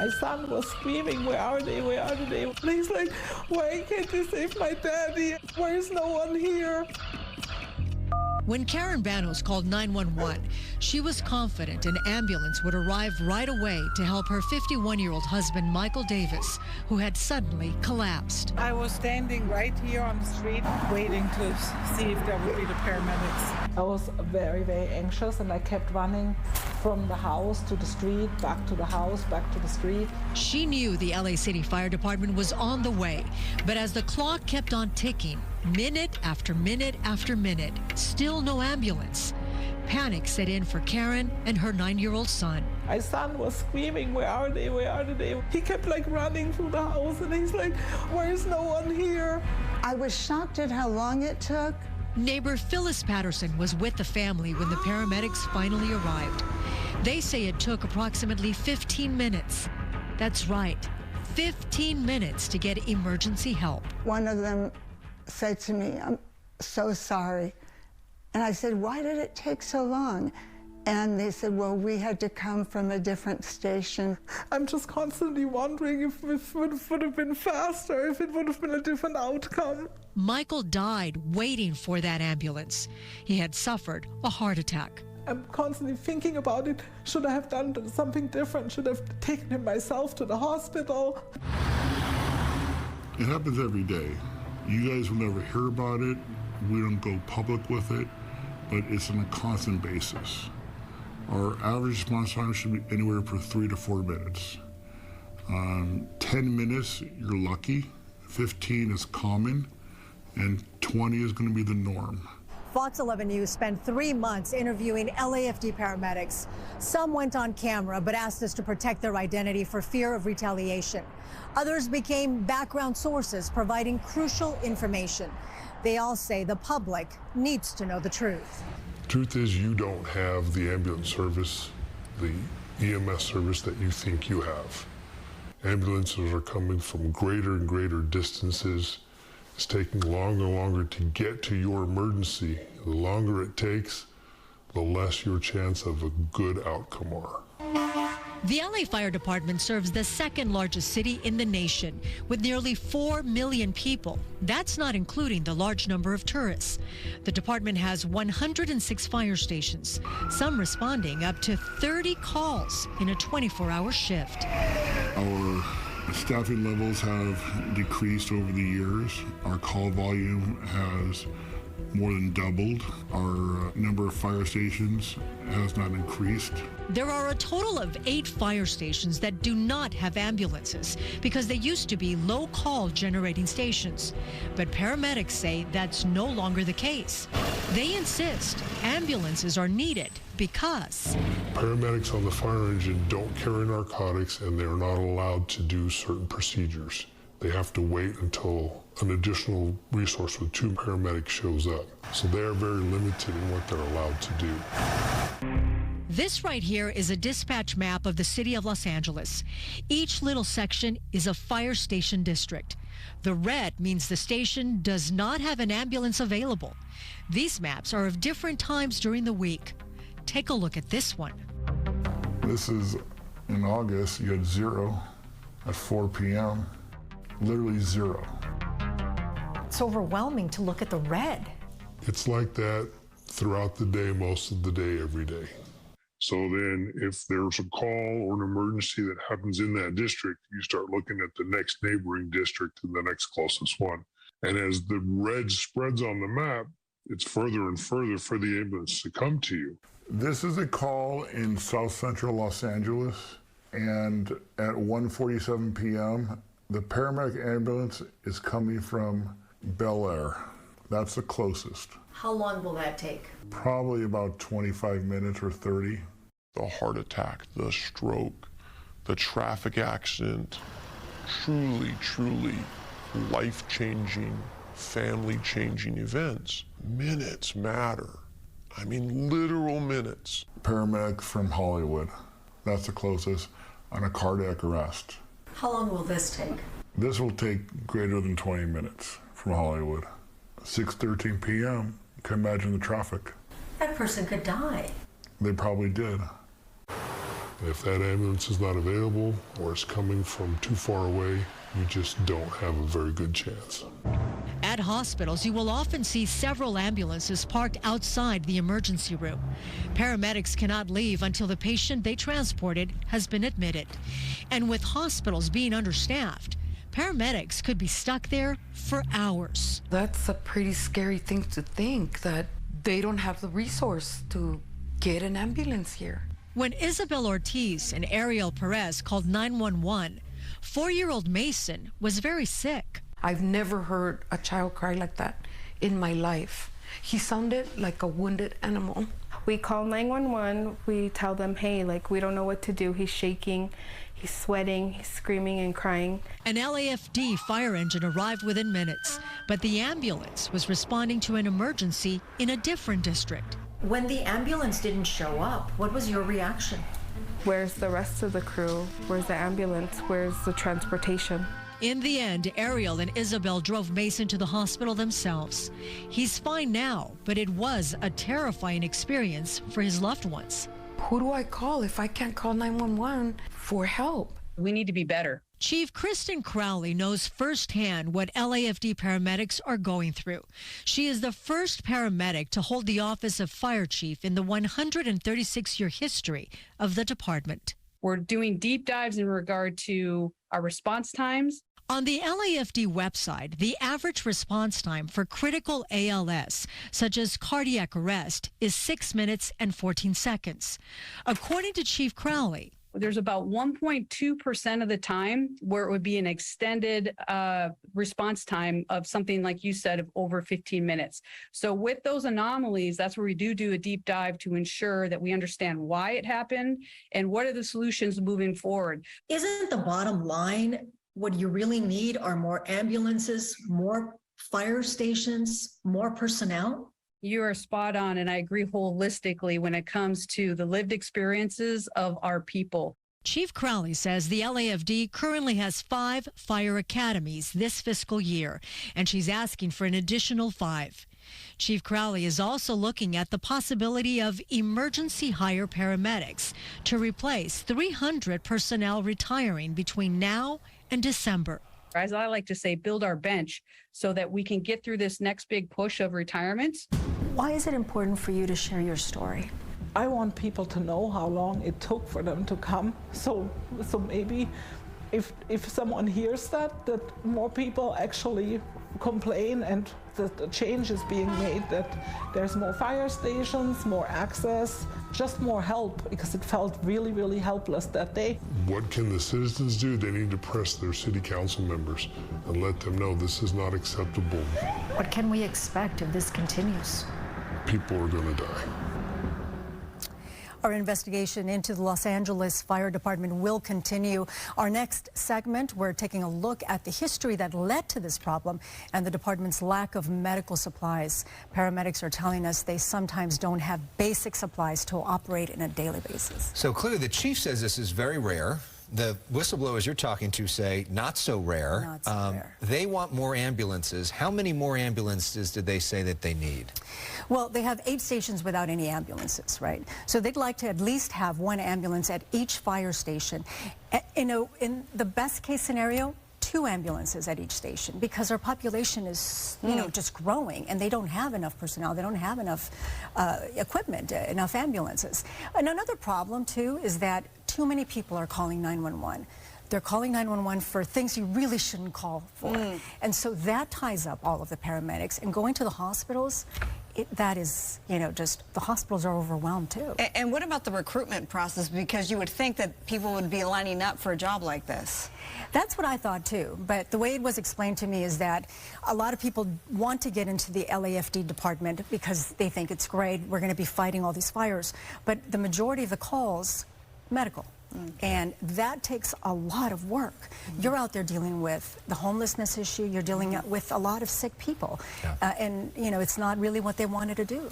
My son was screaming, where are they, where are they? And he's like, why can't they save my daddy? Why is no one here? When Karen Banos called 911, she was confident an ambulance would arrive right away to help her 51-year-old husband, Michael Davis, who had suddenly collapsed. I was standing right here on the street waiting to see if there would be the paramedics. I was very, very anxious, and I kept running from the house to the street, back to the house, back to the street. She knew the LA City Fire Department was on the way, but as the clock kept on ticking, minute after minute after minute, still no ambulance. Panic set in for Karen and her 9-year-old son. My son was screaming, where are they, where are they? He kept like running through the house, and he's like, why is no one here? I was shocked at how long it took. Neighbor Phyllis Patterson was with the family when the paramedics finally arrived. They say it took approximately 15 minutes. That's right, 15 minutes to get emergency help. One of them said to me, I'm so sorry. And I said, why did it take so long? And they said, well, we had to come from a different station. I'm just constantly wondering if it would have been faster, if it would have been a different outcome. Michael died waiting for that ambulance. He had suffered a heart attack. I'm constantly thinking about it. Should I have done something different? Should I have taken him myself to the hospital? It happens every day. You guys will never hear about it. We don't go public with it, but it's on a constant basis. Our average response time should be anywhere from 3 to 4 minutes. 10 minutes, you're lucky. 15 is common, and 20 is going to be the norm. Fox 11 News spent 3 months interviewing LAFD paramedics. Some went on camera but asked us to protect their identity for fear of retaliation. Others became background sources providing crucial information. They all say the public needs to know the truth. Truth is, you don't have the ambulance service, the EMS service that you think you have. Ambulances are coming from greater and greater distances. It's taking longer and longer to get to your emergency. The longer it takes, the less your chance of a good outcome are. The LA Fire Department serves the second largest city in the nation with nearly 4 million people. That's not including the large number of tourists. The department has 106 fire stations, some responding up to 30 calls in a 24-hour shift. Our staffing levels have decreased over the years. Our call volume has more than doubled. Our number of fire stations has not increased. There are a total of 8 fire stations that do not have ambulances because they used to be low-call generating stations. But paramedics say that's no longer the case. They insist ambulances are needed because Paramedics on the fire engine don't carry narcotics, and they're not allowed to do certain procedures. They have to wait until an additional resource with 2 paramedics shows up. So they're very limited in what they're allowed to do. This right here is a dispatch map of the city of Los Angeles. Each little section is a fire station district. The red means the station does not have an ambulance available. These maps are of different times during the week. Take a look at this one. This is in August, you had 0 at 4 p.m., literally 0. It's overwhelming to look at the red. It's like that throughout the day, most of the day, every day. So then if there's a call or an emergency that happens in that district, you start looking at the next neighboring district and the next closest one. And as the red spreads on the map, it's further and further for the ambulance to come to you. This is a call in South Central Los Angeles, and at 1:47 p.m., the paramedic ambulance is coming from Bel Air. That's the closest. How long will that take? Probably about 25 minutes or 30. The heart attack, the stroke, the traffic accident, truly, truly life-changing, family-changing events. Minutes matter. I mean, literal minutes. Paramedic from Hollywood. That's the closest on a cardiac arrest. How long will this take? This will take greater than 20 minutes from Hollywood. 6:13 p.m. You can imagine the traffic. That person could die. They probably did. And if that ambulance is not available or is coming from too far away, you just don't have a very good chance. At hospitals, you will often see several ambulances parked outside the emergency room. Paramedics cannot leave until the patient they transported has been admitted. And with hospitals being understaffed, paramedics could be stuck there for hours. That's a pretty scary thing to think, that they don't have the resource to get an ambulance here. When Isabel Ortiz and Ariel Perez called 911, 4-year-old Mason was very sick. I've never heard a child cry like that in my life. He sounded like a wounded animal. We call 911, we tell them, hey, like, we don't know what to do. He's shaking, he's sweating, he's screaming and crying. An LAFD fire engine arrived within minutes, but the ambulance was responding to an emergency in a different district. When the ambulance didn't show up, what was your reaction? Where's the rest of the crew? Where's the ambulance? Where's the transportation? In the end, Ariel and Isabel drove Mason to the hospital themselves. He's fine now, but it was a terrifying experience for his loved ones. Who do I call if I can't call 911 for help? We need to be better. Chief Kristen Crowley knows firsthand what LAFD paramedics are going through. She is the first paramedic to hold the office of fire chief in the 136-year history of the department. We're doing deep dives in regard to our response times. On the LAFD website, the average response time for critical ALS, such as cardiac arrest, is 6 minutes and 14 seconds. According to Chief Crowley, there's about 1.2% of the time where it would be an extended response time of something like you said of over 15 minutes. So with those anomalies, that's where we do a deep dive to ensure that we understand why it happened and what are the solutions moving forward. Isn't the bottom line what you really need are more ambulances, more fire stations, more personnel? You are spot on, and I agree holistically when it comes to the lived experiences of our people. Chief Crowley says the LAFD currently has 5 fire academies this fiscal year, and she's asking for an additional 5. Chief Crowley is also looking at the possibility of emergency hire paramedics to replace 300 personnel retiring between now and December. As I like to say, build our bench so that we can get through this next big push of retirements. Why is it important for you to share your story? I want people to know how long it took for them to come. So maybe if someone hears that more people actually complain and that the change is being made, that there's more fire stations, more access, just more help, because it felt really, really helpless that day. What can the citizens do? They need to press their city council members and let them know this is not acceptable. What can we expect if this continues? People are going to die. Our investigation into the Los Angeles Fire Department will continue. Our next segment, we're taking a look at the history that led to this problem and the department's lack of medical supplies. Paramedics are telling us they sometimes don't have basic supplies to operate on a daily basis. So clearly the chief says this is very rare. The whistleblowers you're talking to say not so rare. Not so rare. They want more ambulances. How many more ambulances did they say that they need? Well, they have 8 stations without any ambulances, right? So they'd like to at least have 1 ambulance at each fire station. In the best case scenario, 2 ambulances at each station, because our population is, just growing, and they don't have enough personnel. They don't have enough equipment, enough ambulances. And another problem, too, is that too many people are calling 911. They're calling 911 for things you really shouldn't call for. And so that ties up all of the paramedics. And going to the hospitals, that is, just the hospitals are overwhelmed, too. And what about the recruitment process? Because you would think that people would be lining up for a job like this. That's what I thought, too. But the way it was explained to me is that a lot of people want to get into the LAFD department because they think it's great. We're going to be fighting all these fires. But the majority of the calls, medical. And that takes a lot of work. You're out there dealing with the homelessness issue. You're dealing with a lot of sick people. And, it's not really what they wanted to do.